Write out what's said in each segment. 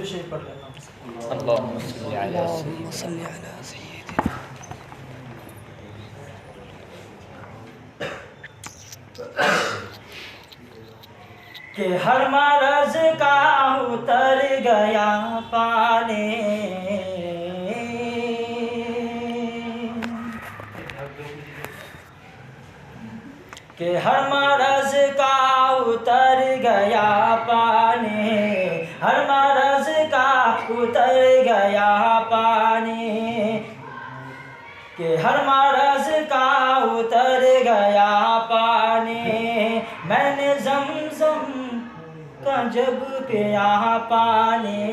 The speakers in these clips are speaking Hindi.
दुरूद शरीफ पढ़ लेता हूँ। अल्लाहुम्मा सल्ली अला सय्यिदिना। कि हर मरज का उतर गया पानी, कि हर मरज का उतर गया पानी, हर मरज का उतर गया पानी, कि हर मरज का उतर गया पानी। मैंने ज़मज़म का जब पिया पानी,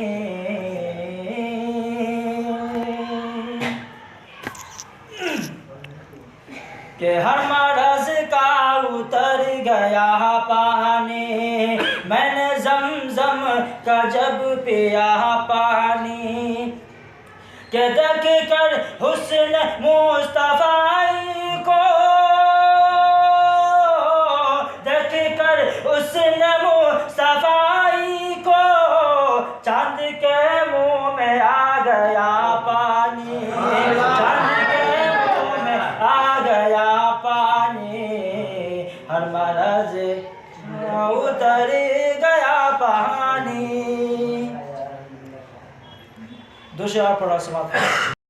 कि हर मरज का उतर गया पानी। मैंने ज़मज़म का जब पिया पानी, कि देख कर हुस्न मुस्तफ़ाई को, देख कर हुस्न मुस्तफ़ाई को, चांद के मुंह में आ गया पानी, चांद के मुंह में आ गया पानी। हर मरज उतर गया पानी। दूसरा पढ़ा समाप्त।